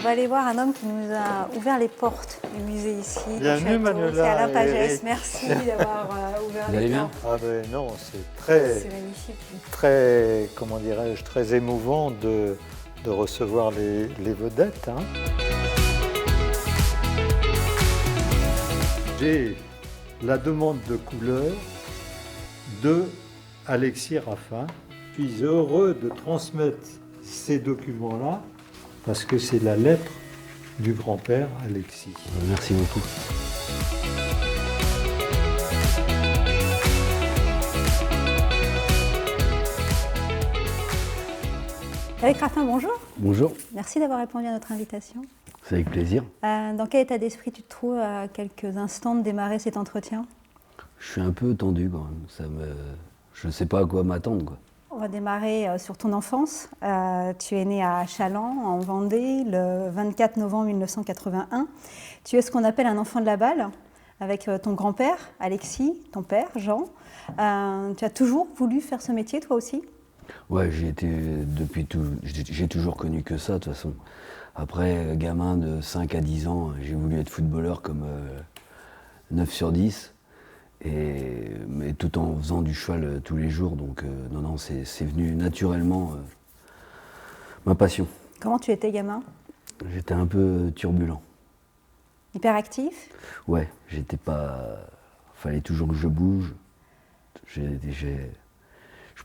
va aller voir un homme qui nous a ouvert les portes du musée ici. Bienvenue Manuela. C'est Alain Pagès. Eric. Merci d'avoir ouvert Vous allez les bien portes. Ah ben non, c'est C'est magnifique. très, comment dirais-je, très émouvant de recevoir les vedettes. Hein. J'ai la demande de couleur de Alexis Raffin. Je suis heureux de transmettre ces documents-là parce que c'est la lettre du grand-père Alexis. Merci beaucoup. Eric Raffin, bonjour. Bonjour, Merci d'avoir répondu à notre invitation. c'est avec plaisir. Dans quel état d'esprit tu te trouves à quelques instants de démarrer cet entretien? Je suis un peu tendu quand même. Je ne sais pas à quoi m'attendre, quoi. On va démarrer sur ton enfance. Tu es né à Chaland, en Vendée, le 24 novembre 1981. Tu es ce qu'on appelle un enfant de la balle, avec ton grand-père, Alexis, ton père, Jean. Tu as toujours voulu faire ce métier, toi aussi? Ouais, j'ai toujours connu que ça, de toute façon. Après, gamin de 5 à 10 ans, j'ai voulu être footballeur comme 9 sur 10. Mais tout en faisant du cheval tous les jours, donc non, c'est venu naturellement ma passion. Comment tu étais gamin? J'étais un peu turbulent. Hyperactif? Ouais, j'étais pas. Fallait toujours que je bouge. Je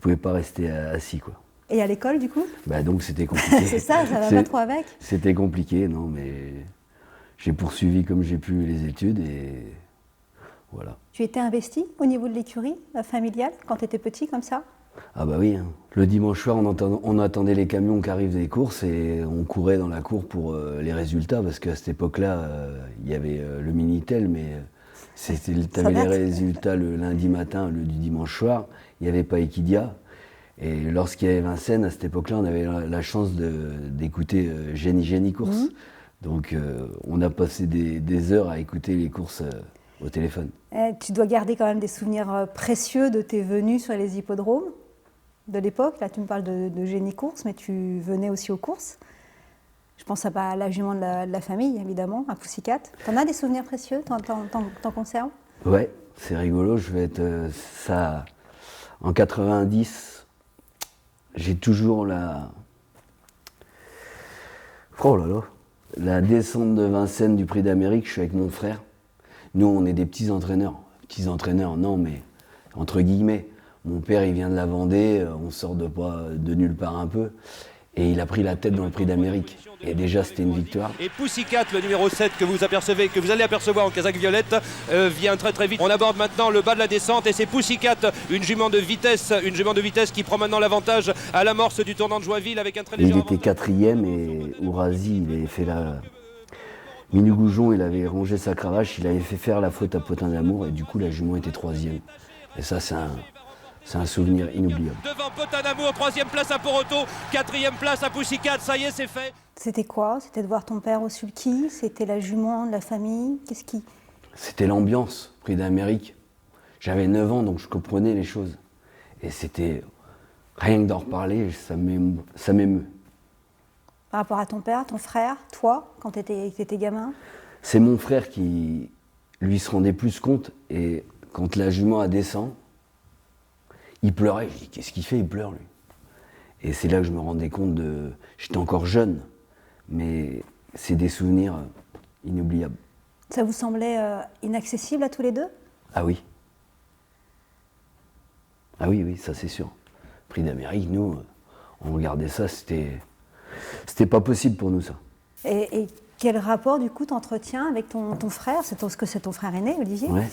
pouvais pas rester assis, quoi. Et à l'école, du coup? Bah donc c'était compliqué. C'est ça va pas trop avec? C'était compliqué, non, mais j'ai poursuivi comme j'ai pu les études et voilà. Tu étais investi au niveau de l'écurie familiale quand tu étais petit, comme ça? Ah bah oui, hein. Le dimanche soir, on attendait les camions qui arrivent des courses et on courait dans la cour pour les résultats, parce qu'à cette époque-là, il y avait le Minitel, mais t'avais les résultats le lundi matin, du dimanche soir, il n'y avait pas Equidia. Et lorsqu'il y avait Vincennes, à cette époque-là, on avait la chance d'écouter Génie Course. Mmh. Donc on a passé des heures à écouter les courses au téléphone. Tu dois garder quand même des souvenirs précieux de tes venues sur les hippodromes de l'époque. Là, tu me parles de Génie Course, mais tu venais aussi aux courses. Je pense à la jument de la famille, évidemment, à Poussicat. T'en as des souvenirs précieux? T'en conserves? Ouais, c'est rigolo. Je vais être ça en 90. J'ai toujours la descente de Vincennes du Prix d'Amérique. Je suis avec mon frère. Nous, on est des petits entraîneurs. Petits entraîneurs, non, mais entre guillemets. Mon père, il vient de la Vendée, on sort de nulle part un peu. Et il a pris la tête dans le Prix d'Amérique. Et déjà, c'était une victoire. Et Poussicat, le numéro 7 que vous allez apercevoir en casaque violette, vient très très vite. On aborde maintenant le bas de la descente et c'est Poussicat, une jument de vitesse qui prend maintenant l'avantage à l'amorce du tournant de Joinville avec un très léger Il était avantage. 4e et Ourasi, il avait fait Minou Goujon, il avait rongé sa cravache, il avait fait faire la faute à Potin d'Amour et du coup la jument était 3e. Et ça, c'est un souvenir inoubliable. Devant Potin d'Amour, 3e place à Poroto, 4e place à Poussicat, ça y est, c'est fait. C'était quoi? C'était de voir ton père au sulky? C'était la jument de la famille? C'était l'ambiance, Prix d'Amérique. J'avais 9 ans, donc je comprenais les choses. Et c'était, rien que d'en reparler, ça m'émeut. Par rapport à ton père, ton frère, toi, quand tu étais gamin? C'est mon frère qui, lui, se rendait plus compte. Et quand la jument descend, il pleurait. Je dis, qu'est-ce qu'il fait? Il pleure, lui. Et c'est là que je me rendais compte J'étais encore jeune, mais c'est des souvenirs inoubliables. Ça vous semblait inaccessible à tous les deux? Ah oui. Ah oui, ça c'est sûr. Prix d'Amérique, nous, on regardait ça, c'était pas possible pour nous, ça. Et quel rapport, du coup, t'entretiens avec ton frère? Est-ce que c'est ton frère aîné, Olivier? Ouais.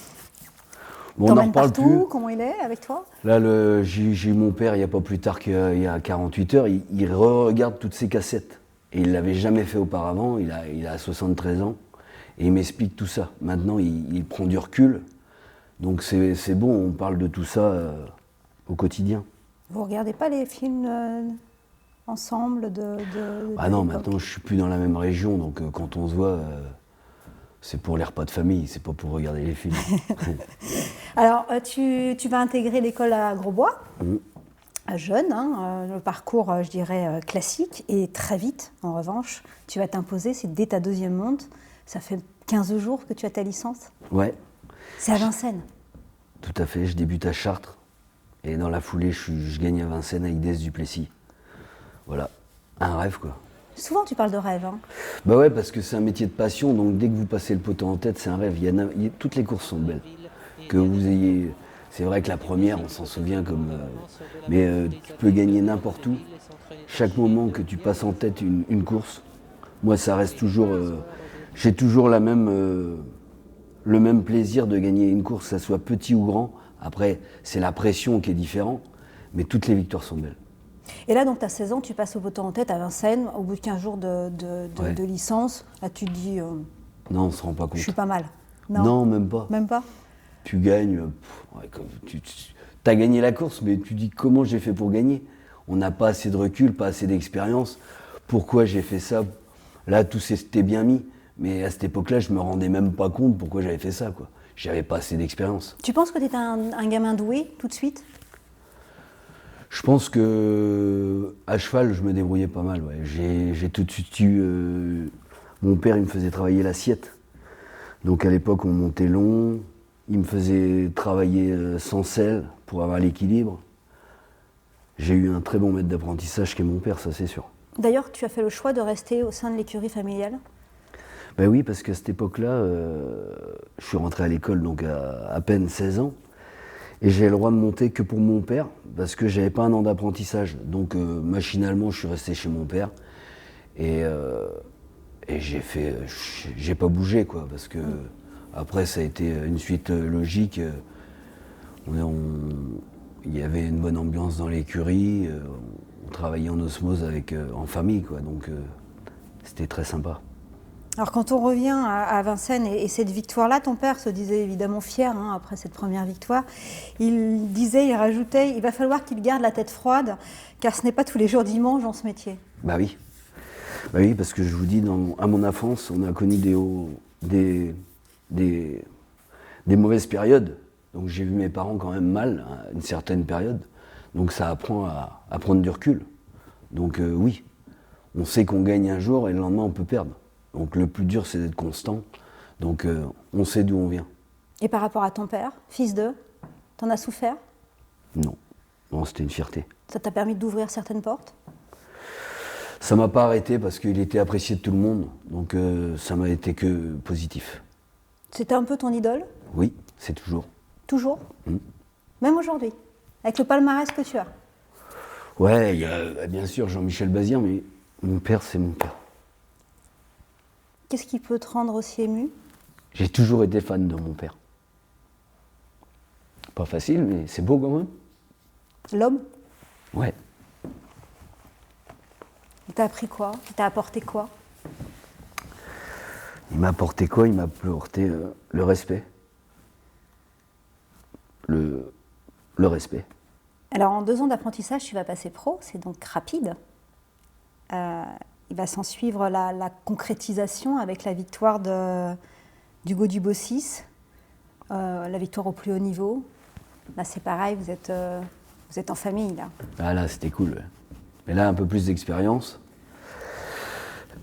Bon, on en T'emmènes reparle partout? plus. Comment il est avec toi? Là, j'ai eu mon père il n'y a pas plus tard qu'il y a 48 heures. Il regarde toutes ses cassettes. Et il ne l'avait jamais fait auparavant. Il a 73 ans. Et il m'explique tout ça. Maintenant, il prend du recul. Donc c'est bon, on parle de tout ça au quotidien. Vous regardez pas les films ensemble Ah non, l'époque? maintenant je suis plus dans la même région, donc quand on se voit, c'est pour les repas de famille, c'est pas pour regarder les films. Alors, tu vas intégrer l'école à Grosbois. jeune, hein, le parcours, je dirais, classique, et très vite, en revanche, tu vas t'imposer, c'est dès ta deuxième monte, ça fait 15 jours que tu as ta licence. Ouais, C'est à Vincennes. tout à fait. Je débute à Chartres. Et dans la foulée, je gagne à Vincennes avec Dès Duplessis. Voilà, un rêve quoi. Souvent tu parles de rêve. Hein. Bah ouais, parce que c'est un métier de passion, donc dès que vous passez le poteau en tête, c'est un rêve. Toutes les courses sont belles. Que vous ayez... C'est vrai que la première, on s'en souvient comme... mais tu peux gagner n'importe où. Chaque moment que tu passes en tête une course, moi ça reste toujours... j'ai toujours le même plaisir de gagner une course, que ça soit petit ou grand. Après, c'est la pression qui est différente, mais toutes les victoires sont belles. Et là, donc, tu as 16 ans, tu passes au poteau en tête à Vincennes, au bout de 15 jours Ouais. de licence. Là, tu te dis, Non, on se rend pas compte. je suis pas mal. Non, même pas. Même pas. Tu gagnes, tu as gagné la course, mais tu dis comment j'ai fait pour gagner. On n'a pas assez de recul, pas assez d'expérience. Pourquoi j'ai fait ça? Là, tout s'était bien mis, mais à cette époque-là, je me rendais même pas compte pourquoi j'avais fait ça, quoi. J'avais pas assez d'expérience. Tu penses que tu étais un gamin doué tout de suite? Je pense que à cheval, je me débrouillais pas mal. Ouais. J'ai tout de suite eu. Mon père, il me faisait travailler l'assiette. Donc à l'époque, on montait long. Il me faisait travailler sans selle pour avoir l'équilibre. J'ai eu un très bon maître d'apprentissage qui est mon père, ça c'est sûr. D'ailleurs, tu as fait le choix de rester au sein de l'écurie familiale? Ben oui, parce qu'à cette époque-là, je suis rentré à l'école donc à peine 16 ans. Et j'ai le droit de monter que pour mon père, parce que j'avais pas un an d'apprentissage. Donc machinalement, je suis resté chez mon père. Et j'ai pas bougé, quoi, parce que après, ça a été une suite logique. Il y avait une bonne ambiance dans l'écurie. On travaillait en osmose en famille, quoi. Donc c'était très sympa. Alors quand on revient à Vincennes et cette victoire-là, ton père se disait évidemment fier hein, après cette première victoire. Il rajoutait, il va falloir qu'il garde la tête froide, car ce n'est pas tous les jours dimanche dans ce métier. Bah oui, parce que je vous dis, à mon enfance, on a connu des mauvaises périodes. Donc j'ai vu mes parents quand même mal à une certaine période. Donc ça apprend à prendre du recul. Donc oui, on sait qu'on gagne un jour et le lendemain on peut perdre. Donc le plus dur c'est d'être constant. Donc on sait d'où on vient. Et par rapport à ton père, fils d'eux, t'en as souffert? Non, c'était une fierté. Ça t'a permis d'ouvrir certaines portes? Ça m'a pas arrêté parce qu'il était apprécié de tout le monde. Donc ça m'a été que positif. C'était un peu ton idole? Oui, c'est toujours. Toujours? Même aujourd'hui? Avec le palmarès que tu as? Ouais, il y a bien sûr Jean-Michel Bazir, mais mon père, c'est mon père. Qu'est-ce qui peut te rendre aussi ému? J'ai toujours été fan de mon père. Pas facile, mais c'est beau quand même. L'homme? Ouais. Il t'a appris quoi? Il t'a apporté quoi? Il m'a apporté quoi? Il m'a apporté le respect. Le respect. Alors en 2 ans d'apprentissage, tu vas passer pro, c'est donc rapide. Il va s'en suivre la concrétisation avec la victoire d'Hugo Dubossis, la victoire au plus haut niveau. Là c'est pareil, vous êtes en famille là. Ah là, c'était cool. Ouais. Mais là, un peu plus d'expérience.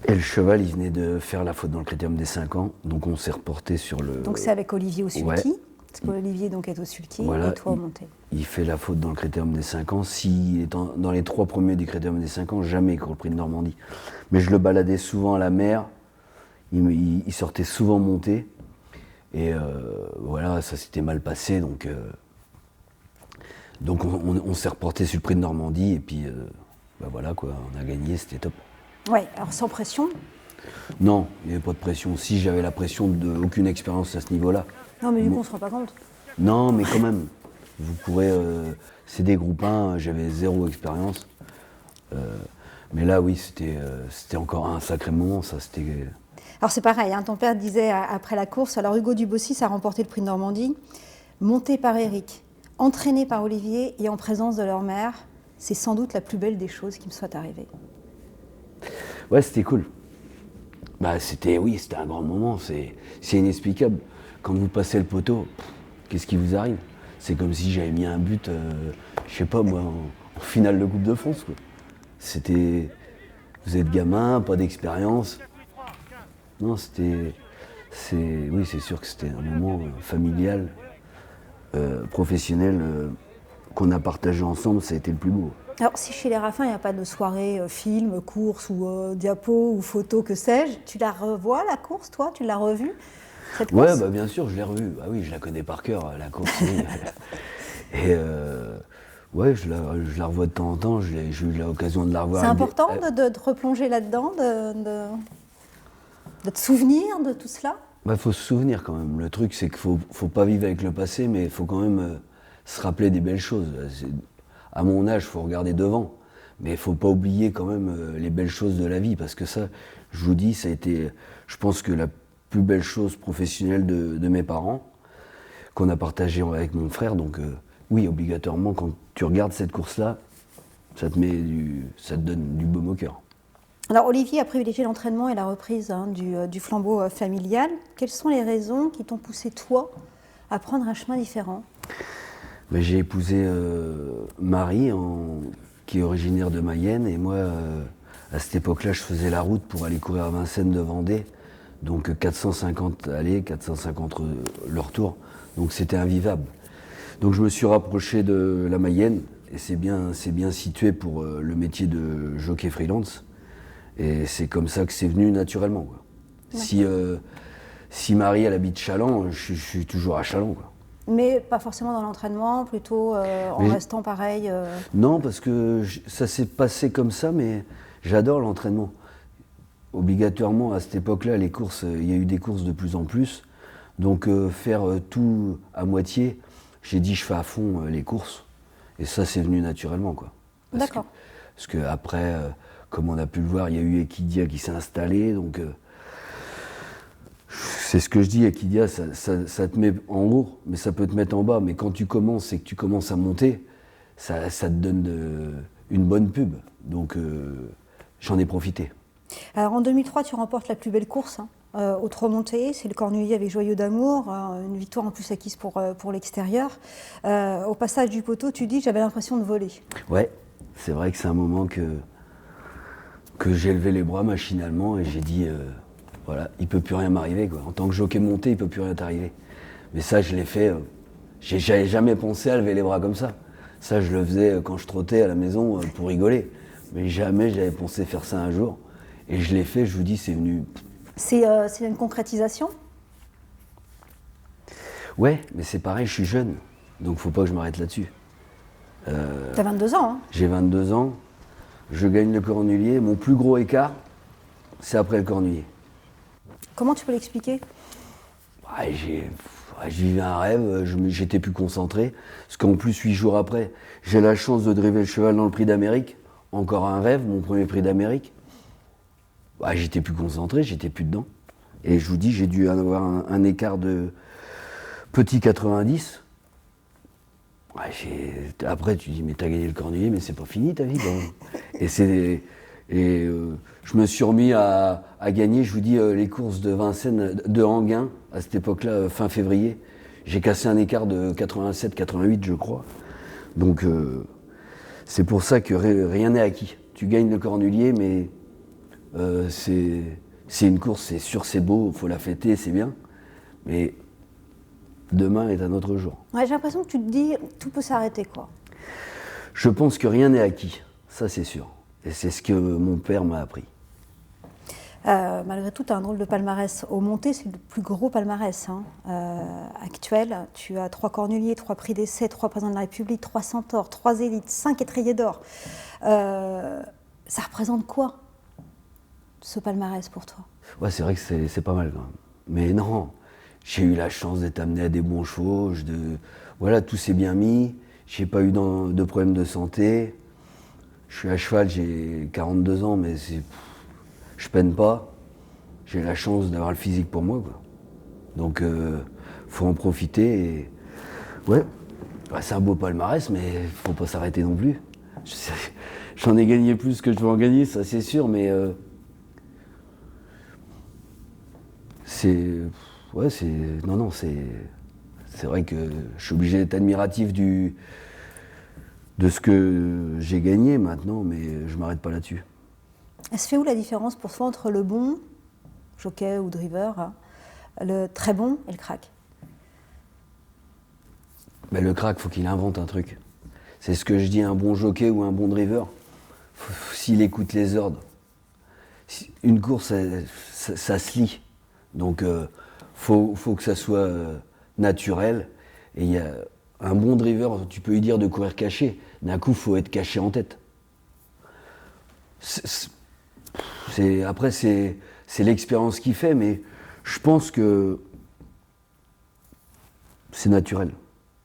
Et le cheval, il venait de faire la faute dans le critérium des 5 ans, donc on s'est reporté sur le... Donc c'est avec Olivier au sulky, Ouais. parce qu'Olivier donc est au sulky Voilà, et toi au monté. Il fait la faute dans le critérium des 5 ans. S'il est dans les 3 premiers du critérium des 5 ans, jamais il court le prix de Normandie. Mais je le baladais souvent à la mer, il sortait souvent monter. Et voilà, ça s'était mal passé, donc on s'est reporté sur le prix de Normandie, et puis voilà quoi, on a gagné, c'était top. Ouais, alors sans pression? Non, il n'y avait pas de pression. Si j'avais la pression d'aucune expérience à ce niveau-là. Non mais du coup on se rend pas compte. Non, mais quand même, vous courez, c'est des groupes 1, j'avais 0 expérience. Mais là, oui, c'était encore un sacré moment, ça, c'était... Alors c'est pareil, hein, ton père disait après la course, alors Hugo Dubossis a remporté le prix de Normandie, monté par Eric, entraîné par Olivier et en présence de leur mère, c'est sans doute la plus belle des choses qui me soit arrivée. Ouais, c'était cool. Bah, c'était un grand moment, c'est inexplicable. Quand vous passez le poteau, qu'est-ce qui vous arrive? C'est comme si j'avais mis un but, je sais pas moi, finale de Coupe de France, quoi. C'était... Vous êtes gamin, pas d'expérience. Non, c'était... Oui, c'est sûr que c'était un moment familial, professionnel, qu'on a partagé ensemble, ça a été le plus beau. Alors, si chez les Raffin, il n'y a pas de soirée film, course ou diapo ou photo, que sais-je, tu la revois, la course, toi? Tu l'as revue, cette course? Ouais, bah, bien sûr, je l'ai revue. Ah oui, je la connais par cœur, la course. Oui. Et ouais, je la revois de temps en temps, j'ai eu l'occasion de la revoir. C'est important de te replonger là-dedans, de te souvenir de tout cela? Bah, faut se souvenir quand même. Le truc, c'est qu'il faut pas vivre avec le passé, mais il faut quand même se rappeler des belles choses. À mon âge, il faut regarder devant. Mais il faut pas oublier quand même les belles choses de la vie, parce que ça, je vous dis, ça a été, je pense que la plus belle chose professionnelle de mes parents, qu'on a partagé avec mon frère. Donc oui, obligatoirement, quand tu regardes cette course-là, ça te donne du baume au cœur. Alors, Olivier a privilégié l'entraînement et la reprise du flambeau familial. Quelles sont les raisons qui t'ont poussé, toi, à prendre un chemin différent? Ben, j'ai épousé Marie, qui est originaire de Mayenne, et moi, à cette époque-là, je faisais la route pour aller courir à Vincennes de Vendée, donc 450 aller, 450 le retour, donc c'était invivable. Donc je me suis rapproché de la Mayenne, et c'est bien situé pour le métier de jockey freelance, et c'est comme ça que c'est venu naturellement, quoi. Ouais. Si Marie, elle habite Challans, je suis toujours à Challans, quoi. Mais pas forcément dans l'entraînement, plutôt en restant pareil Non, parce que ça s'est passé comme ça, mais j'adore l'entraînement. Obligatoirement, à cette époque-là, les courses, il y a eu des courses de plus en plus. Donc faire tout à moitié, j'ai dit je fais à fond les courses. Et ça, c'est venu naturellement, quoi. D'accord. Parce que après, comme on a pu le voir, il y a eu Equidia qui s'est installé, donc... c'est ce que je dis, Equidia, ça te met en haut, mais ça peut te mettre en bas. Mais quand tu commences et que tu commences à monter, ça te donne une bonne pub. Donc j'en ai profité. Alors en 2003, tu remportes la plus belle course au Trois-Montées, c'est le Cornulier avec Joyeux d'amour, une victoire en plus acquise pour l'extérieur. Au passage du poteau, tu dis j'avais l'impression de voler. Ouais, c'est vrai que c'est un moment que j'ai levé les bras machinalement et j'ai dit... voilà, il peut plus rien m'arriver, quoi. En tant que jockey monté, il peut plus rien t'arriver. Mais ça, je l'ai fait. J'avais jamais pensé à lever les bras comme ça. Ça, je le faisais quand je trottais à la maison pour rigoler. Mais jamais j'avais pensé faire ça un jour. Et je l'ai fait, je vous dis, c'est venu. C'est une concrétisation? Ouais, mais c'est pareil, je suis jeune. Donc faut pas que je m'arrête là-dessus. T'as 22 ans, hein? J'ai 22 ans. Je gagne le Cornulier. Mon plus gros écart, c'est après le Cornulier. Comment tu peux l'expliquer? Je vivais un rêve, j'étais plus concentré. Parce qu'en plus, 8 jours après, j'ai la chance de driver le cheval dans le Prix d'Amérique. Encore un rêve, mon premier Prix d'Amérique. J'étais plus concentré, j'étais plus dedans. Et je vous dis, j'ai dû avoir un écart de petit 90. Après, tu dis, mais t'as gagné le Cornulier, mais c'est pas fini ta vie, quand même. Je me suis remis à gagner, je vous dis, les courses de Vincennes, de Enghien, à cette époque-là, fin février. J'ai cassé un écart de 87-88, je crois. Donc, c'est pour ça que rien n'est acquis. Tu gagnes le Cornulier, mais c'est une course, c'est sûr, c'est beau, il faut la fêter, c'est bien. Mais demain est un autre jour. Ouais, j'ai l'impression que tu te dis, tout peut s'arrêter, quoi. Je pense que rien n'est acquis, ça c'est sûr. Et c'est ce que mon père m'a appris. Malgré tout, tu as un drôle de palmarès. Au Monté, c'est le plus gros palmarès actuel. Tu as 3 Cornuliers, 3 prix d'essai, 3 présidents de la République, 3 centaures, 3 élites, 5 étriers d'or. Ça représente quoi, ce palmarès pour toi? Ouais, c'est vrai que c'est pas mal quand même. Mais non, j'ai eu la chance d'être amené à des bons chevaux. Voilà, tout s'est bien mis. J'ai pas eu de problème de santé. Je suis à cheval, j'ai 42 ans, mais je peine pas. J'ai la chance d'avoir le physique pour moi, quoi. Donc, faut en profiter. Et... ouais, c'est un beau palmarès, mais faut pas s'arrêter non plus. J'en ai gagné plus que je veux en gagner, ça c'est sûr, mais c'est vrai que je suis obligé d'être admiratif de ce que j'ai gagné maintenant, mais je m'arrête pas là-dessus. Elle se fait où la différence pour toi entre le bon jockey ou driver, hein, le très bon et le crack? Ben, le crack, faut qu'il invente un truc. C'est ce que je dis, un bon jockey ou un bon driver, s'il écoute les ordres. Une course, ça se lit. Donc, faut que ça soit naturel. Et il y a un bon driver, tu peux lui dire de courir caché. D'un coup, il faut être caché en tête. Après, c'est l'expérience qui fait, mais je pense que c'est naturel.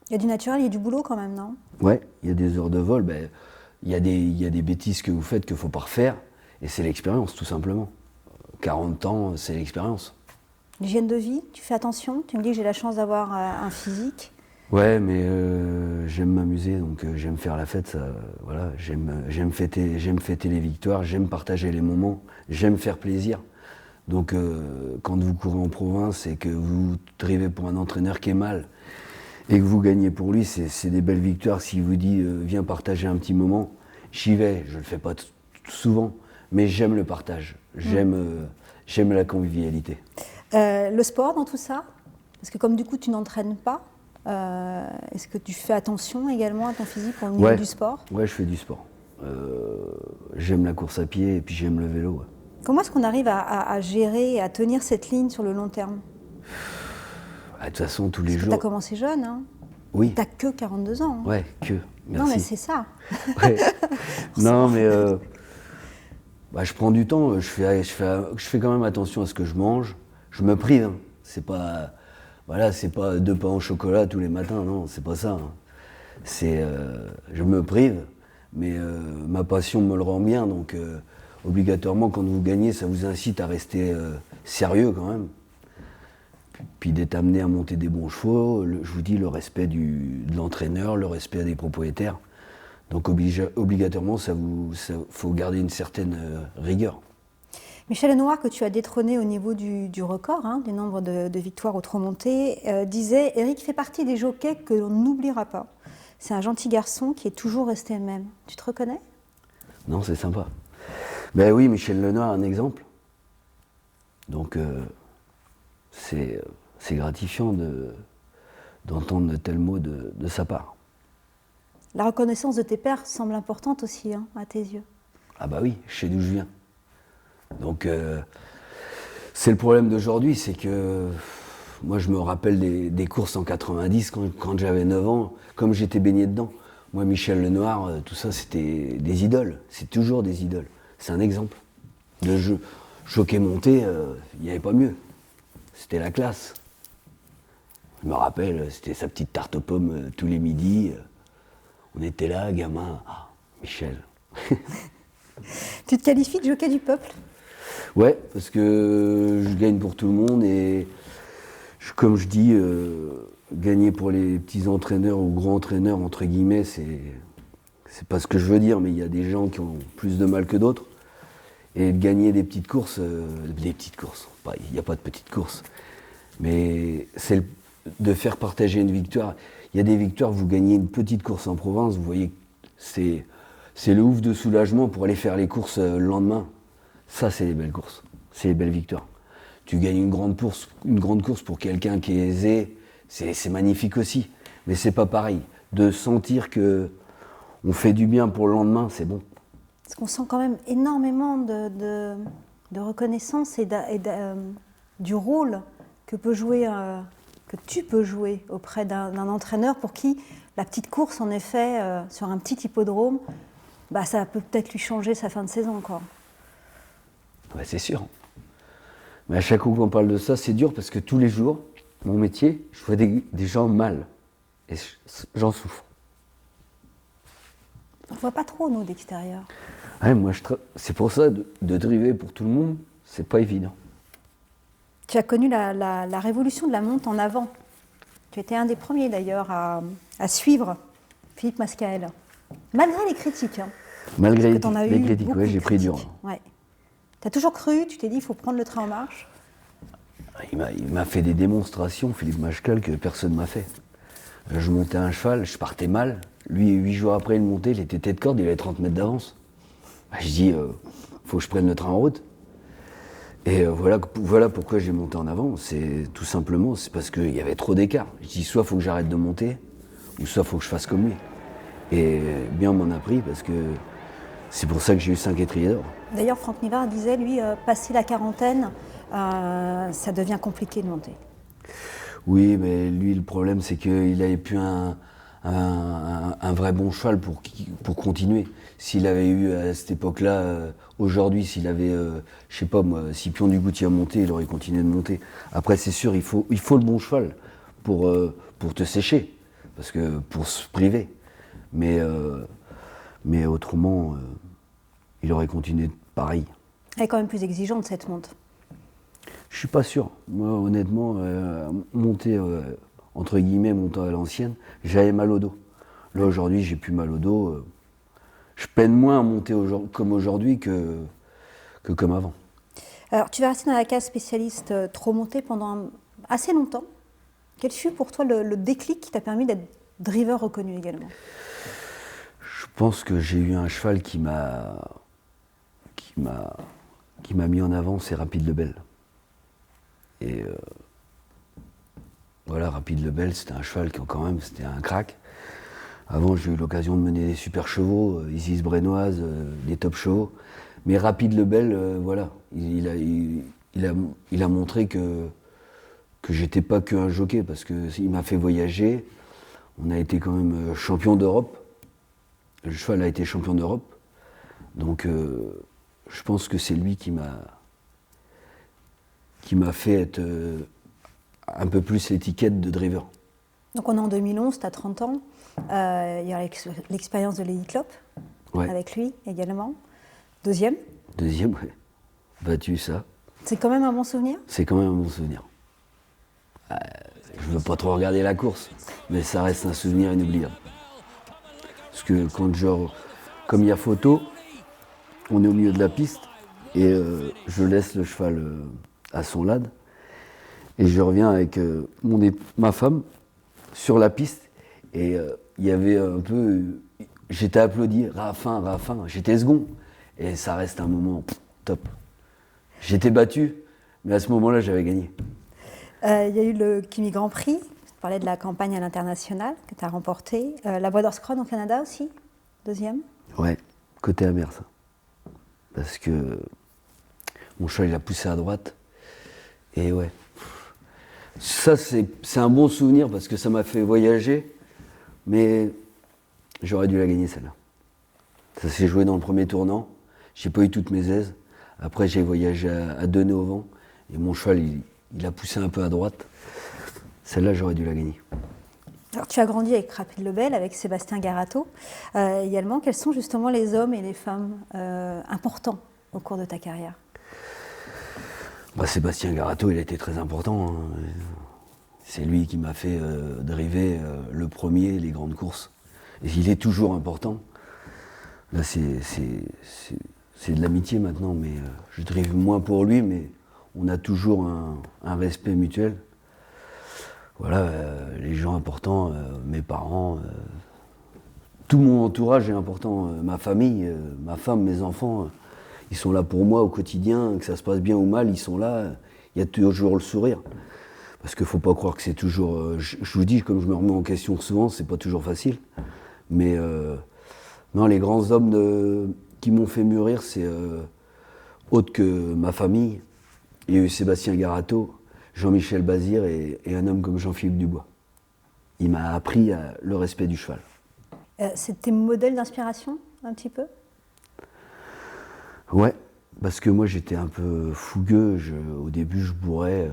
Il y a du naturel, il y a du boulot quand même, non? Ouais, il y a des heures de vol, ben, il y a des bêtises que vous faites qu'il ne faut pas refaire, et c'est l'expérience, tout simplement. 40 ans, c'est l'expérience. L'hygiène de vie, tu fais attention? Tu me dis que j'ai la chance d'avoir un physique. Ouais, mais j'aime m'amuser, donc j'aime faire la fête, ça, voilà, j'aime fêter les victoires, j'aime partager les moments, j'aime faire plaisir. Donc quand vous courez en province et que vous drivez pour un entraîneur qui est mal, et que vous gagnez pour lui, c'est des belles victoires. S'il vous dit viens partager un petit moment, j'y vais. Je le fais pas souvent, mais j'aime le partage. J'aime la convivialité. Le sport dans tout ça? Parce que comme du coup tu n'entraînes pas, est-ce que tu fais attention également à ton physique au niveau du sport? Ouais, je fais du sport. J'aime la course à pied et puis j'aime le vélo. Ouais. Comment est-ce qu'on arrive à gérer et à tenir cette ligne sur le long terme? De toute façon, tous les jours. Tu as commencé jeune, hein? Oui. Tu n'as que 42 ans. Hein. Ouais, que. Merci. Non, mais c'est ça. Ouais. Non, mais je prends du temps. Je fais quand même attention à ce que je mange. Je me prive. Hein. C'est pas 2 pains au chocolat tous les matins. Non, c'est pas ça. Hein. Je me prive, mais ma passion me le rend bien. Donc, obligatoirement, quand vous gagnez, ça vous incite à rester sérieux quand même. Puis d'être amené à monter des bons chevaux, je vous dis, le respect de l'entraîneur, le respect des propriétaires. Donc obligatoirement, faut garder une certaine rigueur. Michel Lenoir, que tu as détrôné au niveau du record, hein, du nombre de victoires au trot monté, disait « Éric fait partie des jockeys que l'on n'oubliera pas. C'est un gentil garçon qui est toujours resté le même. » Tu te reconnais? Non, c'est sympa. Ben oui, Michel Lenoir, un exemple. Donc c'est gratifiant d'entendre de tels mots de sa part. La reconnaissance de tes pairs semble importante aussi, hein, à tes yeux. Ah bah oui, je sais d'où je viens. Donc c'est le problème d'aujourd'hui, c'est que moi je me rappelle des courses en 90 quand j'avais 9 ans, comme j'étais baigné dedans. Moi Michel Lenoir, tout ça c'était des idoles, c'est toujours des idoles. C'est un exemple. De jockey monté, il n'y avait pas mieux. C'était la classe. Je me rappelle, c'était sa petite tarte aux pommes tous les midis. On était là, gamin. Ah, Michel. Tu te qualifies de jockey du peuple? Ouais, parce que je gagne pour tout le monde et comme je dis, gagner pour les petits entraîneurs ou grands entraîneurs, entre guillemets, c'est pas ce que je veux dire, mais il y a des gens qui ont plus de mal que d'autres. Et de gagner des petites courses, il n'y a pas de petites courses, mais c'est de faire partager une victoire. Il y a des victoires, vous gagnez une petite course en province, vous voyez, c'est le ouf de soulagement pour aller faire les courses le lendemain. Ça, c'est les belles courses, c'est les belles victoires. Tu gagnes une grande course pour quelqu'un qui est aisé, c'est magnifique aussi, mais c'est pas pareil. De sentir que on fait du bien pour le lendemain, c'est bon. Parce qu'on sent quand même énormément de reconnaissance et du rôle que tu peux jouer auprès d'un entraîneur pour qui la petite course, en effet, sur un petit hippodrome, ça peut peut-être lui changer sa fin de saison, quoi. Ouais, c'est sûr. Mais à chaque fois qu'on parle de ça, c'est dur parce que tous les jours, mon métier, je vois des gens mal. Et j'en souffre. On ne voit pas trop, nous, d'extérieur. Ouais, moi, c'est pour ça, de driver pour tout le monde, c'est pas évident. Tu as connu la révolution de la monte en avant. Tu étais un des premiers, d'ailleurs, à suivre Philippe Mascaël. Malgré les critiques. Hein, malgré les critiques, ouais, j'ai pris dur. Ouais. Tu as toujours cru, tu t'es dit, il faut prendre le train en marche? Il m'a fait des démonstrations, Philippe Mascaël, que personne ne m'a fait. Je montais un cheval, je partais mal, Lui, 8 jours après, il montait, il était tête de corde, il avait 30 mètres d'avance. Bah, je dis, faut que je prenne le train en route. Et voilà pourquoi j'ai monté en avant. C'est tout simplement, c'est parce qu'il y avait trop d'écart. Je dis, soit faut que j'arrête de monter, ou soit faut que je fasse comme lui. Et bien, on m'en a pris parce que c'est pour ça que j'ai eu 5 étriers d'or. D'ailleurs, Franck Nivard disait, lui, passer la quarantaine, ça devient compliqué de monter. Oui, mais lui, le problème, c'est qu'il n'avait plus un vrai bon cheval pour continuer. S'il avait eu à cette époque-là, aujourd'hui, s'il avait, je sais pas moi, Scipion du Goutier à monter, il aurait continué de monter. Après, c'est sûr, il faut le bon cheval pour te sécher, parce que pour se priver. Mais autrement, il aurait continué pareil. Elle est quand même plus exigeante, cette monte. Je suis pas sûr. Moi, honnêtement, monter, entre guillemets, montant à l'ancienne, j'avais mal au dos. Là, aujourd'hui, j'ai plus mal au dos. Je peine moins à monter comme aujourd'hui que comme avant. Alors, tu vas rester dans la case spécialiste trop montée pendant assez longtemps. Quel fut pour toi le déclic qui t'a permis d'être driver reconnu également? Je pense que j'ai eu un cheval qui m'a mis en avant, c'est Rapide Lebel. Et voilà, Rapide Lebel, c'était un cheval qui, quand même, c'était un crack. Avant, j'ai eu l'occasion de mener des super chevaux, Isis Brennoise, des top chevaux. Mais Rapide Lebel, voilà, il a montré que j'étais pas qu'un jockey, parce qu'il m'a fait voyager. On a été quand même champion d'Europe. Le cheval a été champion d'Europe. Donc, je pense que c'est lui qui m'a fait être un peu plus l'étiquette de driver. Donc on est en 2011, tu as 30 ans. Il y a l'expérience de Lady Clop, Ouais. avec lui également. Deuxième. Deuxième, ouais. Battu ça. C'est quand même un bon souvenir? C'est quand même un bon souvenir. Je veux pas trop regarder la course, mais ça reste un souvenir inoubliable. Parce que comme il y a photo, on est au milieu de la piste et je laisse le cheval à son lad et je reviens avec ma femme sur la piste et il y avait un peu, j'étais applaudi, Raffin, j'étais second et ça reste un moment top. J'étais battu, mais à ce moment-là j'avais gagné. Il y a eu le Kimi Grand Prix, tu parlais de la campagne à l'international que tu as remportée. La Brothers Crown au Canada aussi, deuxième. Ouais, côté amer ça. Parce que mon cheval il a poussé à droite. Et ouais. Ça c'est un bon souvenir parce que ça m'a fait voyager. Mais j'aurais dû la gagner celle-là. Ça s'est joué dans le premier tournant. J'ai pas eu toutes mes aises. Après j'ai voyagé à 2 nœuds au vent. Et mon cheval il a poussé un peu à droite. Celle-là j'aurais dû la gagner. Alors, tu as grandi avec Rapide Lebel, avec Sébastien Garato également. Quels sont justement les hommes et les femmes importants au cours de ta carrière? Sébastien Garato, il a été très important. Hein. C'est lui qui m'a fait driver le premier, les grandes courses. Et il est toujours important. Là, c'est de l'amitié maintenant, mais je drive moins pour lui, mais on a toujours un respect mutuel. Voilà, les gens importants, mes parents, tout mon entourage est important, ma famille, ma femme, mes enfants, ils sont là pour moi au quotidien, que ça se passe bien ou mal, ils sont là, il y a toujours le sourire. Parce qu'il ne faut pas croire que c'est toujours, je vous dis, comme je me remets en question souvent, c'est pas toujours facile. Mais non, les grands hommes qui m'ont fait mûrir, c'est autre que ma famille. Il y a eu Sébastien Garato, Jean-Michel Bazir et un homme comme Jean-Philippe Dubois. Il m'a appris le respect du cheval. C'est tes modèles d'inspiration, un petit peu? Ouais, parce que moi j'étais un peu fougueux. Au début je bourrais,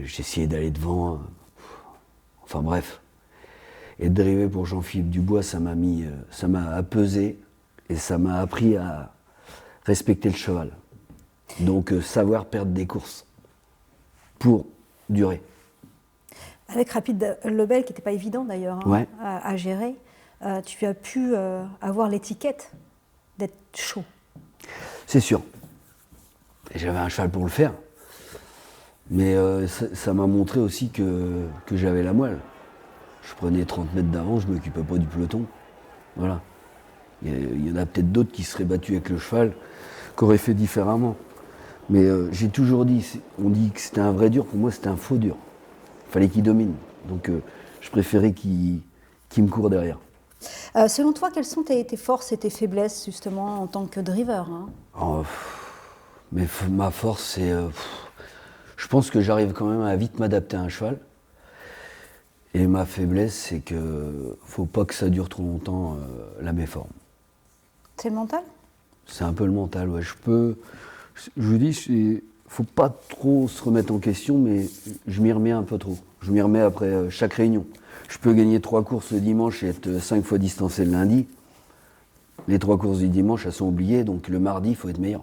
j'essayais d'aller devant. Enfin bref. Et de driver pour Jean-Philippe Dubois, ça m'a apaisé et ça m'a appris à respecter le cheval. Donc savoir perdre des courses pour durer. Avec Rapide Lebel, qui n'était pas évident d'ailleurs Ouais. à gérer, tu as pu avoir l'étiquette d'être chaud. C'est sûr. Et j'avais un cheval pour le faire. Mais ça m'a montré aussi que j'avais la moelle. Je prenais 30 mètres d'avance, je ne m'occupais pas du peloton. Voilà. Il y en a peut-être d'autres qui seraient battus avec le cheval, qui auraient fait différemment. Mais j'ai toujours dit, on dit que c'était un vrai dur, pour moi c'était un faux dur. Il fallait qu'il domine. Donc je préférais qu'il me court derrière. Selon toi, quelles sont tes forces et tes faiblesses, justement, en tant que driver, hein? Oh, mais ma force, c'est... je pense que j'arrive quand même à vite m'adapter à un cheval. Et ma faiblesse, c'est que faut pas que ça dure trop longtemps, la méforme. C'est le mental? C'est un peu le mental, ouais. Je vous dis, faut pas trop se remettre en question, mais je m'y remets un peu trop. Je m'y remets après chaque réunion. Je peux gagner 3 courses le dimanche et être 5 fois distancé le lundi. Les 3 courses du dimanche, elles sont oubliées, donc le mardi, il faut être meilleur.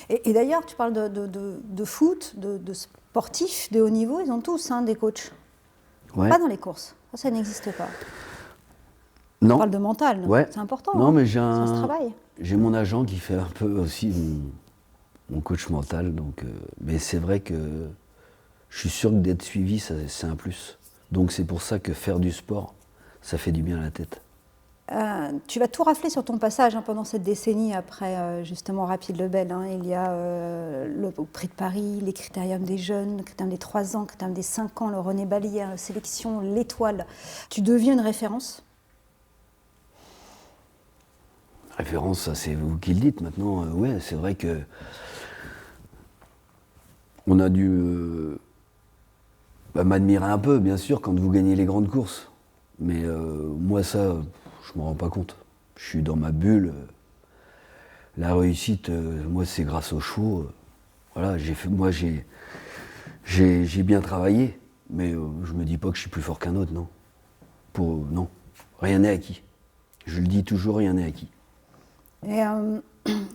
Et d'ailleurs, tu parles de foot, de sportifs de haut niveau, ils ont tous des coachs. Ouais. Pas dans les courses, ça n'existe pas. Non. On parle de mental, Ouais. c'est important. Non, mais ça se travaille. j'ai mon agent qui fait un peu aussi mon coach mental, donc, mais c'est vrai que je suis sûr que d'être suivi, c'est un plus. Donc c'est pour ça que faire du sport, ça fait du bien à la tête. Tu vas tout rafler sur ton passage pendant cette décennie après justement Rapide Lebel. Il y a le Prix de Paris, les critériums des jeunes, le critérium des 3 ans, le critérium des 5 ans, le René Ballière, la sélection, l'étoile. Tu deviens une référence? Référence, ça c'est vous qui le dites maintenant. Ouais, c'est vrai que on a dû m'admirer un peu, bien sûr, quand vous gagnez les grandes courses. Mais moi, ça, je m'en rends pas compte. Je suis dans ma bulle. La réussite, moi, c'est grâce aux chevaux. Voilà, j'ai bien travaillé, mais je me dis pas que je suis plus fort qu'un autre, non. Non, rien n'est acquis. Je le dis toujours, rien n'est acquis. Et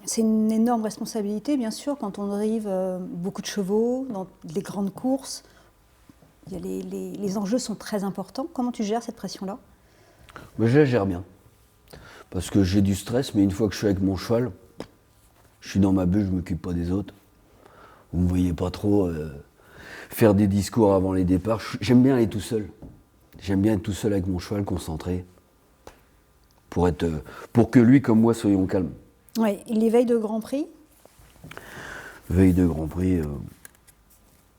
c'est une énorme responsabilité, bien sûr, quand on drive beaucoup de chevaux dans les grandes courses. Les enjeux sont très importants. Comment tu gères cette pression-là? Mais je la gère bien. Parce que j'ai du stress, mais une fois que je suis avec mon cheval, je suis dans ma bulle, je ne m'occupe pas des autres. Vous ne me voyez pas trop faire des discours avant les départs. J'aime bien aller tout seul. J'aime bien être tout seul avec mon cheval, concentré. Pour que lui, comme moi, soyons calmes. Oui, les veilles de Grand Prix? Veille de Grand Prix,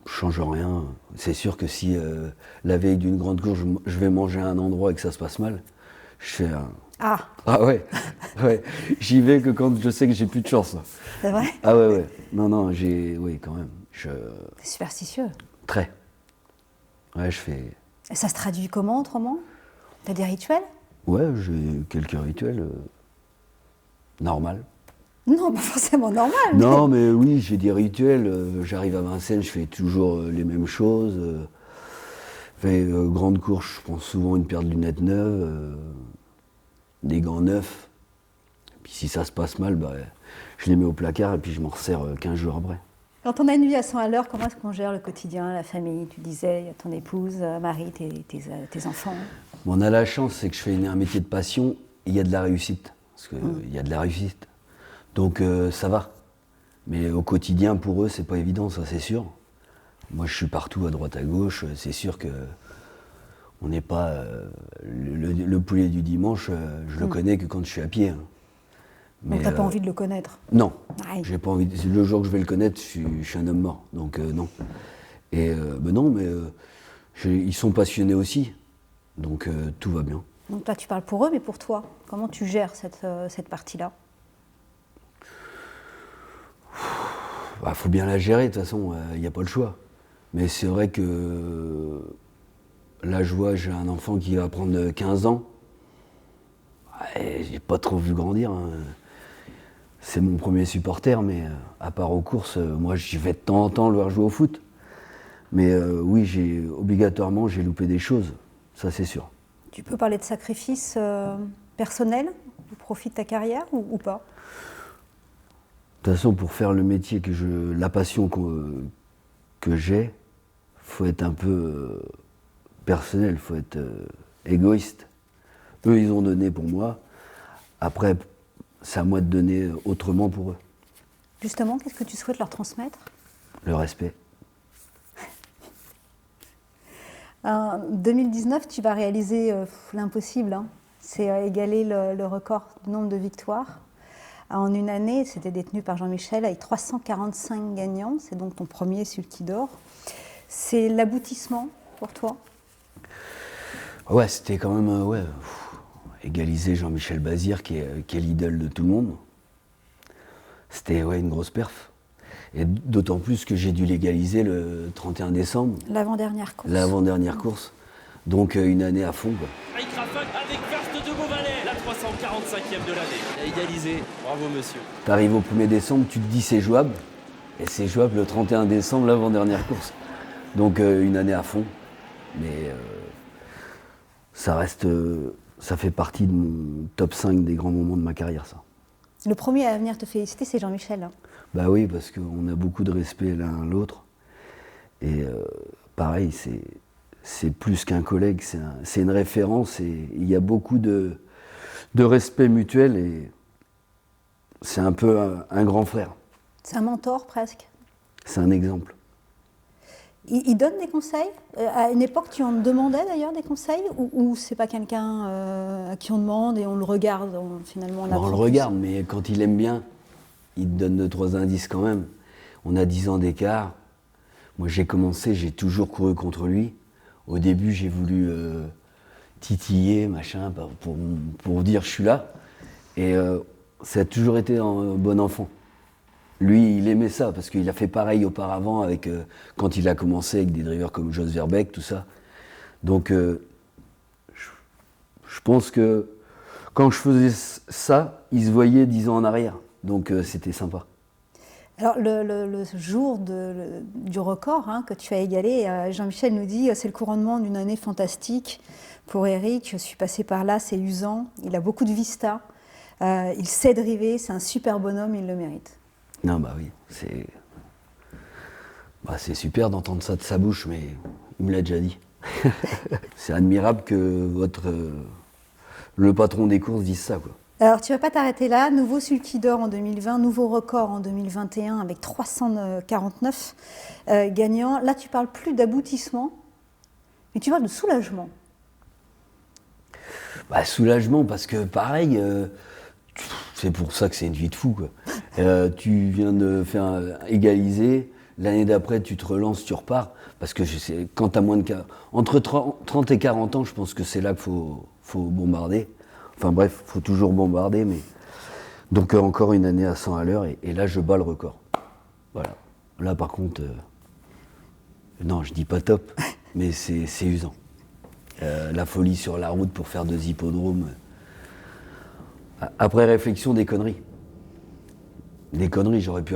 je change rien. C'est sûr que si la veille d'une grande course, je vais manger à un endroit et que ça se passe mal, je fais un... Ah ouais, ouais. J'y vais que quand je sais que j'ai plus de chance. C'est vrai? Ah ouais. Non, oui, quand même. T'es superstitieux. Très. Ouais, je fais... Et ça se traduit comment, autrement? T'as des rituels? Ouais, j'ai quelques rituels normal. Non, pas forcément normal. Non, mais oui, j'ai des rituels. J'arrive à Vincennes, je fais toujours les mêmes choses. Grande course, je prends souvent une paire de lunettes neuves, des gants neufs. Puis si ça se passe mal, je les mets au placard et puis je m'en resserre 15 jours après. Quand on a une vie à 100 à l'heure, comment est-ce qu'on gère le quotidien, la famille? Tu disais, il y a ton épouse, Marie, tes enfants. Bon, on a la chance, c'est que je fais un métier de passion et il y a de la réussite. Parce qu'il y a de la réussite. Donc ça va. Mais au quotidien, pour eux, c'est pas évident, ça c'est sûr. Moi, je suis partout, à droite, à gauche. C'est sûr que on n'est pas... le poulet du dimanche, je le connais que quand je suis à pied. Mais donc t'as pas envie de le connaître? Non, Ouais. j'ai pas envie. Le jour que je vais le connaître, je suis un homme mort. Donc non. Et non, mais ils sont passionnés aussi. Donc tout va bien. Donc toi, tu parles pour eux, mais pour toi, comment tu gères cette partie-là? Faut bien la gérer, de toute façon, il n'y a pas le choix. Mais c'est vrai que là, je vois, j'ai un enfant qui va prendre 15 ans. J'ai pas trop vu grandir. Hein. C'est mon premier supporter, mais à part aux courses, moi, j'y vais de temps en temps le voir jouer au foot. Mais oui, obligatoirement, j'ai loupé des choses. Ça, c'est sûr. Tu peux parler de sacrifices personnels au profit de ta carrière ou pas? De toute façon, pour faire le métier la passion que j'ai, faut être un peu personnel, faut être égoïste. Eux, ils ont donné pour moi. Après, c'est à moi de donner autrement pour eux. Justement, qu'est-ce que tu souhaites leur transmettre? Le respect. En 2019, tu vas réaliser l'impossible. C'est égaler le record du nombre de victoires. En une année, c'était détenu par Jean-Michel avec 345 gagnants. C'est donc ton premier Sulky d'or. C'est l'aboutissement pour toi? Ouais, c'était quand même égaliser Jean-Michel Bazir, qui est l'idole de tout le monde. C'était une grosse perf. Et d'autant plus que j'ai dû l'égaliser le 31 décembre. L'avant-dernière course. L'avant-dernière course. Donc une année à fond, quoi. Avec Raffin, avec Verste de Beauvalet, la 345e de l'année. Il a égalisé, bravo monsieur. T'arrives au 1er décembre, tu te dis c'est jouable. Et c'est jouable le 31 décembre, l'avant-dernière course. Donc une année à fond. Mais ça reste, ça fait partie de mon top 5 des grands moments de ma carrière, ça. Le premier à venir te féliciter, c'est Jean-Michel. Bah oui, parce qu'on a beaucoup de respect l'un l'autre. Et pareil, c'est plus qu'un collègue, c'est une référence et il y a beaucoup de respect mutuel et c'est un peu un grand frère. C'est un mentor presque. C'est un exemple. Il donne des conseils? À une époque, tu en demandais d'ailleurs des conseils ou c'est pas quelqu'un à qui on demande et on le regarde, finalement On le regarde, mais quand il aime bien, il te donne 2-3 indices quand même. On a 10 ans d'écart. Moi j'ai commencé, j'ai toujours couru contre lui. Au début j'ai voulu titiller, machin, pour dire je suis là. Et ça a toujours été un bon enfant. Lui, il aimait ça, parce qu'il a fait pareil auparavant avec, quand il a commencé avec des drivers comme Jos Verbeek, tout ça. Donc, je pense que quand je faisais ça, il se voyait 10 ans en arrière. Donc, c'était sympa. Alors, le jour du record que tu as égalé, Jean-Michel nous dit c'est le couronnement d'une année fantastique pour Eric. Je suis passé par là, c'est usant. Il a beaucoup de vista. Il sait driver, c'est un super bonhomme, il le mérite. Non, bah oui, c'est super d'entendre ça de sa bouche, mais il me l'a déjà dit. C'est admirable que le patron des courses dise ça, quoi. Alors, tu ne vas pas t'arrêter là. Nouveau Sulky d'or en 2020, nouveau record en 2021 avec 349 gagnants. Là, tu parles plus d'aboutissement, mais tu parles de soulagement. Bah, soulagement, parce que pareil, c'est pour ça que c'est une vie de fou, quoi. Tu viens de faire égaliser, l'année d'après tu te relances, tu repars, parce que quand tu as moins de... Entre 30 et 40 ans, je pense que c'est là qu'il faut bombarder. Enfin bref, il faut toujours bombarder, mais... Donc encore une année à 100 à l'heure, et là je bats le record. Voilà. Là par contre, non, je dis pas top, mais c'est usant. La folie sur la route pour faire 2 hippodromes. Après réflexion, des conneries. Des conneries, j'aurais pu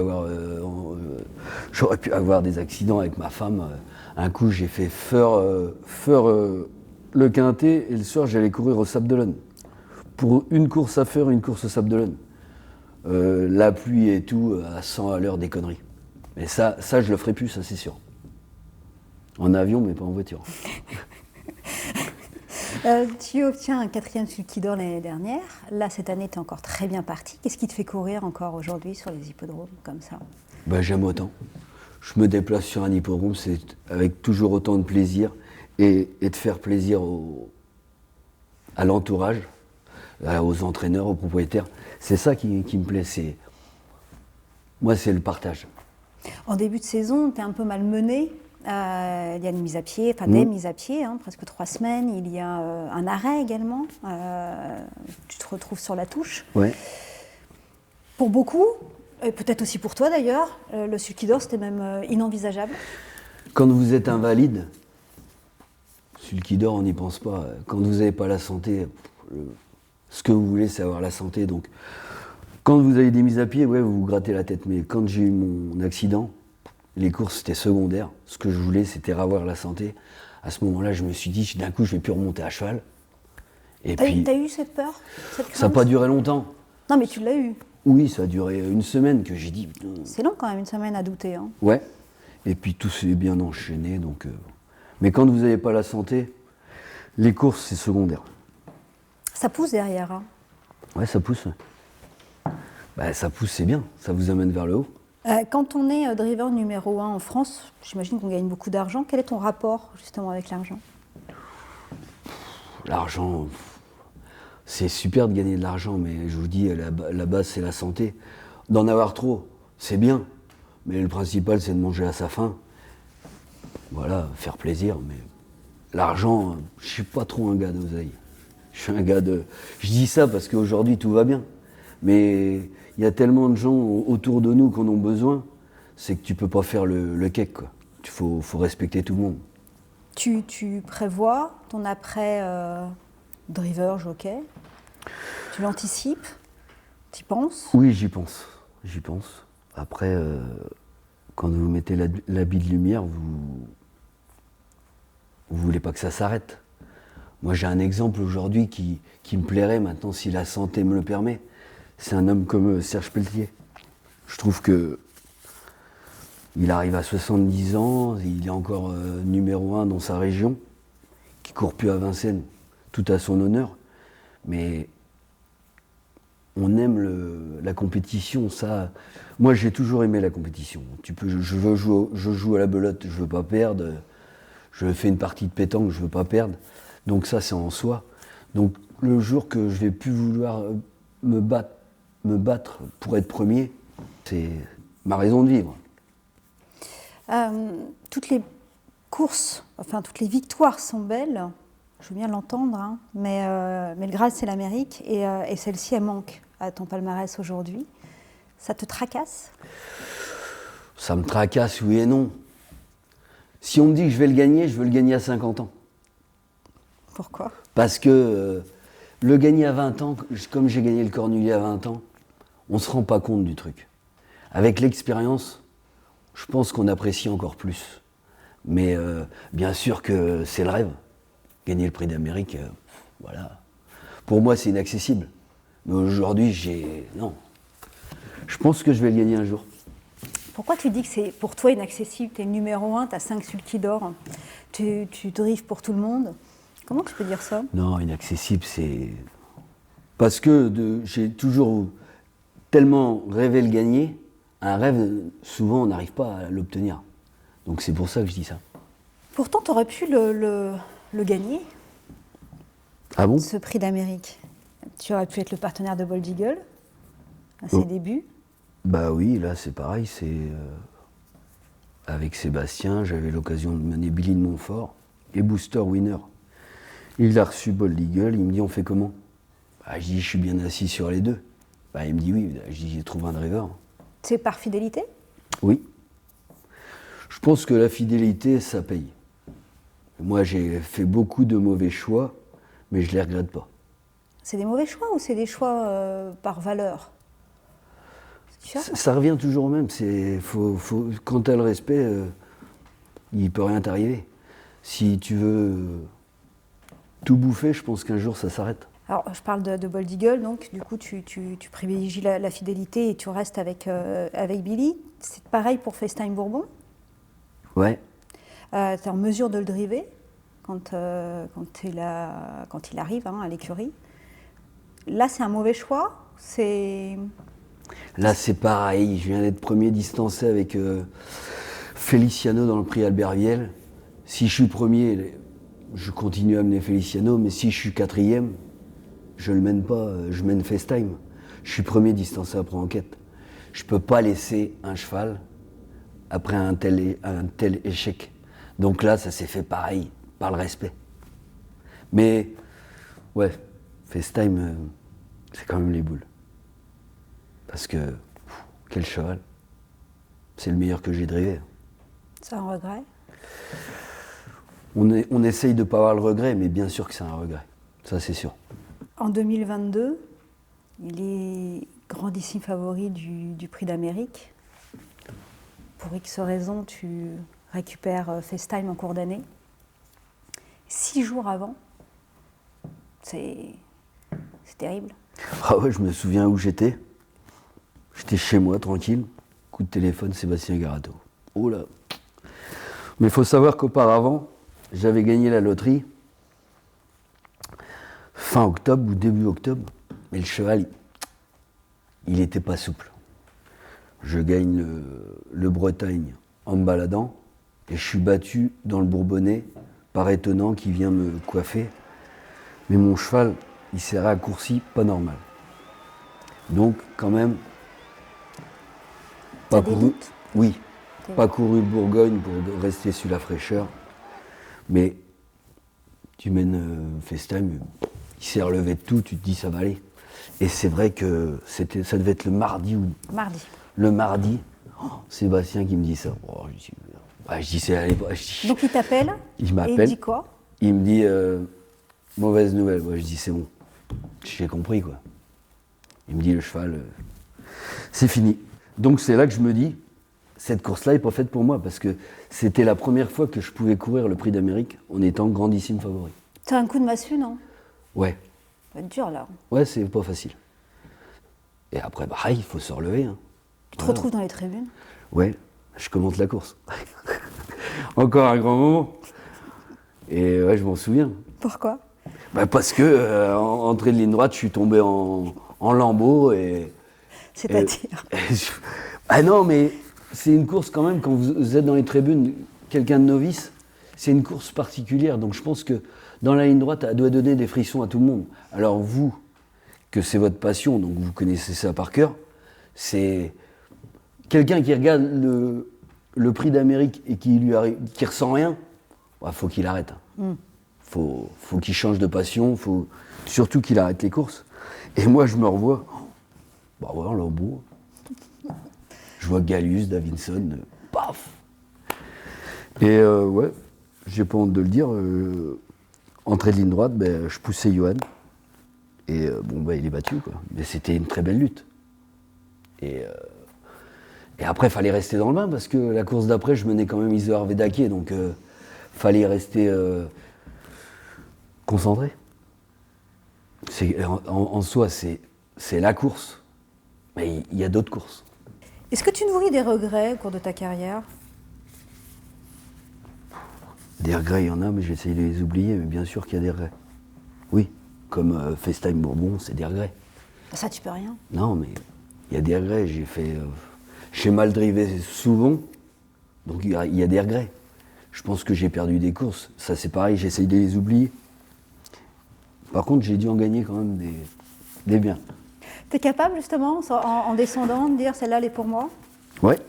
avoir des accidents avec ma femme. Un coup, j'ai fait Feur le Quintet, et le soir, j'allais courir au Sable d'Olonne. Pour une course à Feur, une course au Sable d'Olonne. La pluie et tout, à 100 à l'heure, des conneries. Mais ça, je le ferai plus, ça c'est sûr. En avion, mais pas en voiture. Tu obtiens un 4e Sulky d'or l'année dernière. Là, cette année, tu es encore très bien parti. Qu'est-ce qui te fait courir encore aujourd'hui sur les hippodromes comme ça? Bah, j'aime autant. Je me déplace sur un hippodrome, c'est avec toujours autant de plaisir et de faire plaisir à l'entourage, aux entraîneurs, aux propriétaires. C'est ça qui me plaît. Moi, c'est le partage. En début de saison, tu es un peu malmené. Il y a une mise à pied, enfin des mises à pied, presque 3 semaines. Il y a un arrêt également. Tu te retrouves sur la touche. Ouais. Pour beaucoup, et peut-être aussi pour toi d'ailleurs, le Sulky d'or, c'était même inenvisageable. Quand vous êtes invalide, Sulky d'or, on n'y pense pas. Quand vous n'avez pas la santé, ce que vous voulez, c'est avoir la santé. Donc, quand vous avez des mises à pied, ouais, vous vous grattez la tête. Mais quand j'ai eu mon accident, les courses, c'était secondaire. Ce que je voulais, c'était avoir la santé. À ce moment-là, je me suis dit, d'un coup, je ne vais plus remonter à cheval. Et puis, t'as eu cette peur, cette crainte? Ça n'a pas duré longtemps. Non, mais tu l'as eu. Oui, ça a duré une semaine que j'ai dit... C'est long quand même, une semaine à douter. Ouais. Et puis tout s'est bien enchaîné. Donc, mais quand vous n'avez pas la santé, les courses, c'est secondaire. Ça pousse derrière. Ouais, ça pousse. Bah, ça pousse, c'est bien. Ça vous amène vers le haut. Quand on est driver numéro 1 en France, j'imagine qu'on gagne beaucoup d'argent. Quel est ton rapport justement avec l'argent? L'argent, c'est super de gagner de l'argent, mais je vous dis, la base, c'est la santé. D'en avoir trop, c'est bien, mais le principal, c'est de manger à sa faim. Voilà, faire plaisir, mais l'argent, je suis pas trop un gars d'oseille. Je suis un gars de... Je dis ça parce qu'aujourd'hui, tout va bien. Mais il y a tellement de gens autour de nous qui en ont besoin, c'est que tu peux pas faire le cake, quoi. Il faut respecter tout le monde. Tu prévois ton après driver, jockey? Tu l'anticipes? Tu y penses? Oui, j'y pense. J'y pense. Après, quand vous mettez l'habit de lumière, vous voulez pas que ça s'arrête. Moi, j'ai un exemple aujourd'hui qui me plairait maintenant, si la santé me le permet. C'est un homme comme Serge Pelletier. Je trouve que il arrive à 70 ans, il est encore numéro 1 dans sa région, qui court plus à Vincennes, tout à son honneur. Mais on aime la compétition, ça. Moi, j'ai toujours aimé la compétition. Je joue à la belote, je veux pas perdre. Je fais une partie de pétanque, je veux pas perdre. Donc ça, c'est en soi. Donc le jour que je vais plus vouloir me battre pour être premier, c'est ma raison de vivre. Toutes les courses, enfin toutes les victoires sont belles, je veux bien l'entendre, hein, mais le Graal c'est l'Amérique et celle-ci elle manque à ton palmarès aujourd'hui. Ça te tracasse? Ça me tracasse, oui et non. Si on me dit que je vais le gagner, je veux le gagner à 50 ans. Pourquoi? Parce que le gagner à 20 ans, comme j'ai gagné le Cornulier à 20 ans, on ne se rend pas compte du truc. Avec l'expérience, je pense qu'on apprécie encore plus. Mais bien sûr que c'est le rêve. Gagner le prix d'Amérique, voilà. Pour moi, c'est inaccessible. Mais aujourd'hui, non. Je pense que je vais le gagner un jour. Pourquoi tu dis que c'est pour toi inaccessible? Tu es numéro 1, tu as 5 sulky d'or, tu drives pour tout le monde. Comment tu peux dire ça? Non, inaccessible, c'est... Parce que j'ai toujours tellement rêvé le gagner, un rêve, souvent, on n'arrive pas à l'obtenir. Donc c'est pour ça que je dis ça. Pourtant, tu aurais pu le gagner, Ah bon? ce prix d'Amérique. Tu aurais pu être le partenaire de Bold Eagle à ses débuts. Bah oui, là c'est pareil, c'est... avec Sébastien, j'avais l'occasion de mener Billy de Montfort et Booster Winner. Il a reçu Bold Eagle, il me dit on fait comment? Bah, je dis je suis bien assis sur les deux. Bah, il me dit oui, je dis j'ai trouvé un driver. C'est par fidélité? Oui. Je pense que la fidélité, ça paye. Moi j'ai fait beaucoup de mauvais choix, mais je les regrette pas. C'est des mauvais choix ou c'est des choix par valeur? Ça revient toujours au même. Quand tu as le respect, il peut rien t'arriver. Si tu veux tout bouffer, je pense qu'un jour ça s'arrête. Alors, je parle de Bold Eagle, donc du coup, tu privilégies la fidélité et tu restes avec Billy. C'est pareil pour FaceTime Bourbon. Ouais. Tu es en mesure de le driver quand il arrive à l'écurie. Là, c'est un mauvais choix. Là, c'est pareil. Je viens d'être premier distancé avec Feliciano dans le prix Albert Viel. Si je suis premier, je continue à mener Feliciano, mais si je suis quatrième, je le mène pas, je mène FaceTime. Je suis premier distancé après enquête. Je peux pas laisser un cheval après un tel échec. Donc là, ça s'est fait pareil, par le respect. Mais, ouais, FaceTime, c'est quand même les boules. Parce que, quel cheval. C'est le meilleur que j'ai drivé. C'est un regret? On essaye de ne pas avoir le regret, mais bien sûr que c'est un regret. Ça, c'est sûr. En 2022, il est grandissime favori du prix d'Amérique. Pour X raisons, tu récupères FaceTime en cours d'année. 6 jours avant, c'est terrible. Ah ouais, je me souviens où j'étais. J'étais chez moi, tranquille. Coup de téléphone, Sébastien Garato. Oh là. Mais il faut savoir qu'auparavant, j'avais gagné la loterie fin octobre ou début octobre. Mais le cheval, il n'était pas souple. Je gagne le Bretagne en me baladant et je suis battu dans le Bourbonnais par Étonnant qui vient me coiffer. Mais mon cheval, il s'est raccourci pas normal. Donc, quand même, T'as pas des couru. doutes? Oui, Ok. pas couru de Bourgogne pour rester sur la fraîcheur. Mais tu mènes FaceTime, il s'est relevé de tout, tu te dis ça va aller. Et c'est vrai que ça devait être le mardi ou Mardi. le mardi. Oh, Sébastien qui me dit ça. Oh, je dis c'est allez, Donc il t'appelle il et il m'appelle. dit quoi? Il me dit mauvaise nouvelle. Moi je dis c'est bon. J'ai compris quoi. Il me dit le cheval, c'est fini. Donc c'est là que je me dis, cette course-là n'est pas faite pour moi parce que c'était la première fois que je pouvais courir le Prix d'Amérique en étant grandissime favori. T'as un coup de massue, non? Ouais, Ça va être dur là. ouais, c'est pas facile. Et après, bah, il faut se relever. Hein. Tu te Voilà. retrouves dans les tribunes? Ouais, je commente la course. Encore un grand moment. Et ouais, je m'en souviens. Pourquoi? Bah, parce que entrée de ligne droite, je suis tombé en lambeaux et. C'est-à-dire? Ah non, mais c'est une course quand même, quand vous êtes dans les tribunes, quelqu'un de novice, c'est une course particulière. Donc je pense que dans la ligne droite, elle doit donner des frissons à tout le monde. Alors vous, que c'est votre passion, donc vous connaissez ça par cœur, c'est quelqu'un qui regarde le Prix d'Amérique et qui ressent rien, il faut qu'il arrête. Faut qu'il change de passion, faut surtout qu'il arrête les courses. Et moi, je me revois, bah voilà, lambeau. Je vois Gallus, Davidson, paf. Et ouais, j'ai pas honte de le dire, entrée de ligne droite, ben, je poussais Johan. Et bon, ben, il est battu, quoi. Mais c'était une très belle lutte. Et après, il fallait rester dans le bain, parce que la course d'après, je menais quand même Isoar Vedake, donc fallait rester concentré. En soi, c'est la course. Mais il y a d'autres courses. Est-ce que tu nourris des regrets au cours de ta carrière? Des regrets, il y en a, mais j'essaye de les oublier, mais bien sûr qu'il y a des regrets. Oui, comme FaceTime Bourbon, c'est des regrets. Ça, tu peux rien. Non, mais il y a des regrets. J'ai mal drivé souvent, donc il y a des regrets. Je pense que j'ai perdu des courses. Ça, c'est pareil, j'essaye de les oublier. Par contre, j'ai dû en gagner quand même des biens. T'es capable, justement, en descendant, de dire celle-là, elle est pour moi? Ouais.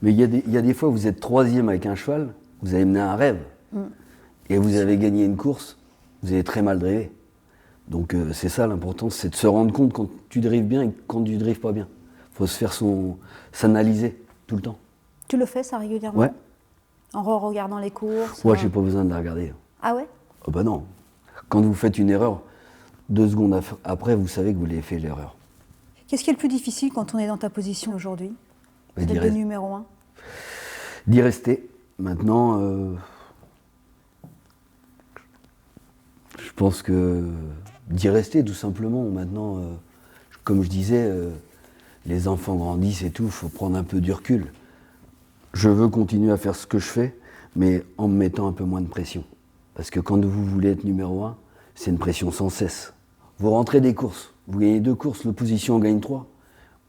Mais il y a des fois où vous êtes troisième avec un cheval, vous avez mené un rêve. Et vous avez gagné une course, vous avez très mal drivé. Donc c'est ça l'important, c'est de se rendre compte quand tu drives bien et quand tu drives pas bien. Il faut se faire s'analyser tout le temps. Tu le fais, ça, régulièrement? Ouais. En regardant les courses? Moi, j'ai pas besoin de la regarder. Ah ouais? Oh bah non. Quand vous faites une erreur, 2 secondes après, vous savez que vous l'avez fait l'erreur. Qu'est-ce qui est le plus difficile quand on est dans ta position aujourd'hui? Bah, D'être le numéro 1. D'y rester. Maintenant, je pense que d'y rester tout simplement. Maintenant, comme je disais, les enfants grandissent et tout, il faut prendre un peu du recul. Je veux continuer à faire ce que je fais, mais en me mettant un peu moins de pression. Parce que quand vous voulez être numéro 1, c'est une pression sans cesse. Vous rentrez des courses, vous gagnez 2 courses, l'opposition en gagne 3.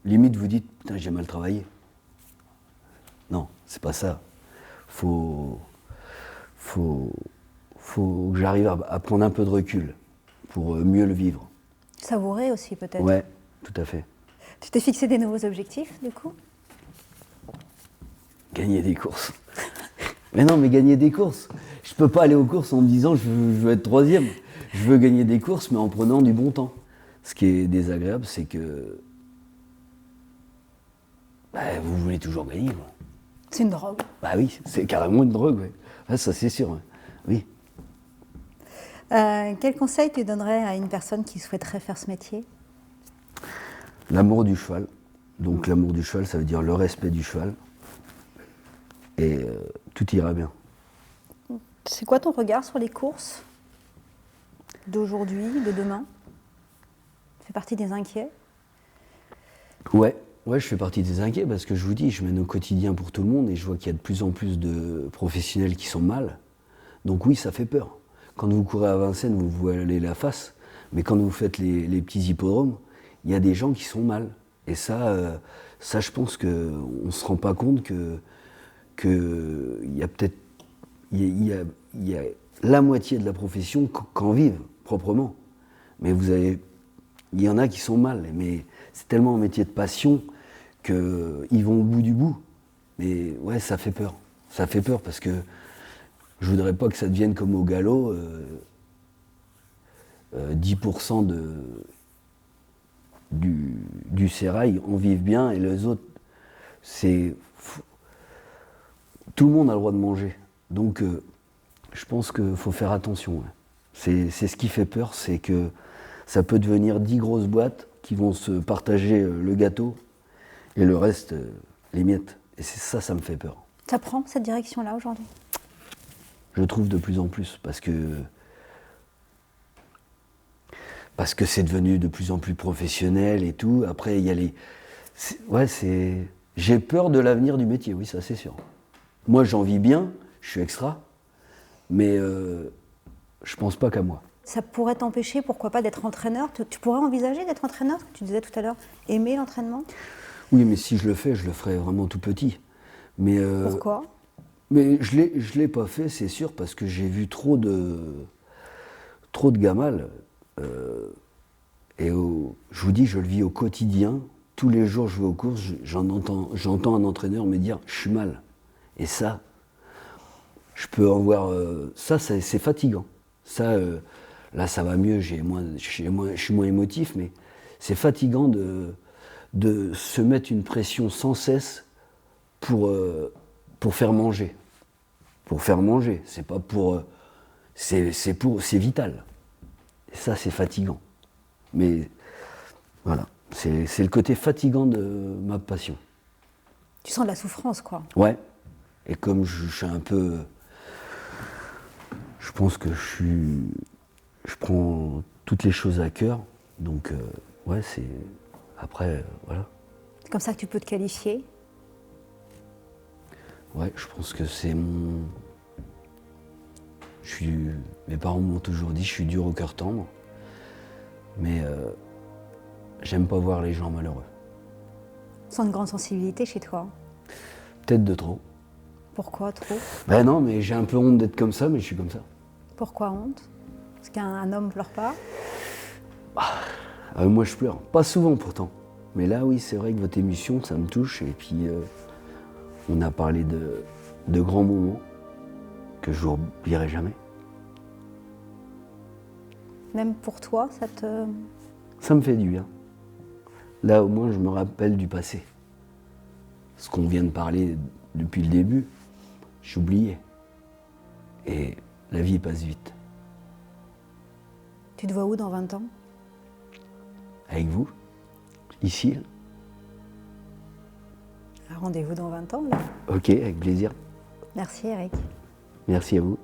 Limite, vous dites, putain, j'ai mal travaillé. Non, c'est pas ça. Faut que j'arrive à prendre un peu de recul pour mieux le vivre. Savourer aussi, peut-être. Ouais, tout à fait. Tu t'es fixé des nouveaux objectifs, du coup? Gagner des courses. Mais non, mais gagner des courses. Je peux pas aller aux courses en me disant je veux être troisième. Je veux gagner des courses, mais en prenant du bon temps. Ce qui est désagréable, c'est que vous voulez toujours gagner. Quoi. C'est une drogue. Bah oui, c'est carrément une drogue. Ouais. Ah, ça, c'est sûr. Ouais. Oui. Quel conseil tu donnerais à une personne qui souhaiterait faire ce métier? L'amour du cheval. Donc l'amour du cheval, ça veut dire le respect du cheval. Et tout ira bien. C'est quoi ton regard sur les courses d'aujourd'hui, de demain? Tu fais partie des inquiets? Ouais, je fais partie des inquiets parce que je vous dis, je mène au quotidien pour tout le monde et je vois qu'il y a de plus en plus de professionnels qui sont mal. Donc oui, ça fait peur. Quand vous courez à Vincennes, vous voilez la face, mais quand vous faites les petits hippodromes, il y a des gens qui sont mal. Et ça, je pense qu'on ne se rend pas compte que il y a peut-être il y a la moitié de la profession qu'en vivent proprement. Mais il y en a qui sont mal, mais c'est tellement un métier de passion qu'ils vont au bout du bout. Mais ouais, ça fait peur. Ça fait peur parce que je voudrais pas que ça devienne comme au galop, 10% du sérail en vivent bien et les autres, tout le monde a le droit de manger. Donc je pense qu'il faut faire attention. Ouais. C'est ce qui fait peur, c'est que ça peut devenir 10 grosses boîtes qui vont se partager le gâteau et le reste, les miettes. Et ça me fait peur. Ça prend cette direction-là aujourd'hui? Je trouve de plus en plus, parce que c'est devenu de plus en plus professionnel et tout. Après, il y a les... J'ai peur de l'avenir du métier, oui, ça c'est sûr. Moi, j'en vis bien, je suis extra, mais je pense pas qu'à moi. Ça pourrait t'empêcher, pourquoi pas, d'être entraîneur? Tu pourrais envisager d'être entraîneur? Tu disais tout à l'heure, aimer l'entraînement? Oui, mais si je le fais, je le ferai vraiment tout petit. Mais, Pourquoi? Mais je l'ai pas fait, c'est sûr, parce que j'ai vu trop de gamelles. Je vous dis, je le vis au quotidien. Tous les jours, je vais aux courses, j'entends un entraîneur me dire « je suis mal ». Et ça, je peux en voir... ça, c'est fatigant. Ça, là, ça va mieux, je suis moins émotif, mais c'est fatigant de se mettre une pression sans cesse pour faire manger. Pour faire manger, c'est pas pour... c'est vital. Et ça, c'est fatigant. Mais voilà, c'est le côté fatigant de ma passion. Tu sens de la souffrance, quoi. Ouais. Et comme je suis un peu... Je pense que je prends toutes les choses à cœur. Donc, ouais, c'est... Après, voilà. C'est comme ça que tu peux te qualifier? Ouais, je pense que c'est mon... Mes parents m'ont toujours dit, je suis dur au cœur tendre. Mais j'aime pas voir les gens malheureux. Sans une grande sensibilité chez toi? Peut-être de trop. Pourquoi trop? Ben non, mais j'ai un peu honte d'être comme ça, mais je suis comme ça. Pourquoi honte? Parce qu'un homme pleure pas? Moi, je pleure. Pas souvent, pourtant. Mais là, oui, c'est vrai que votre émission, ça me touche. Et puis, on a parlé de grands moments que je n'oublierai jamais. Même pour toi, Ça me fait du bien. Là, au moins, je me rappelle du passé. Ce qu'on vient de parler depuis le début, j'ai oublié. Et la vie passe vite. Tu te vois où dans 20 ans? Avec vous, ici. Rendez-vous dans 20 ans, là. Ok, avec plaisir. Merci, Eric. Merci à vous.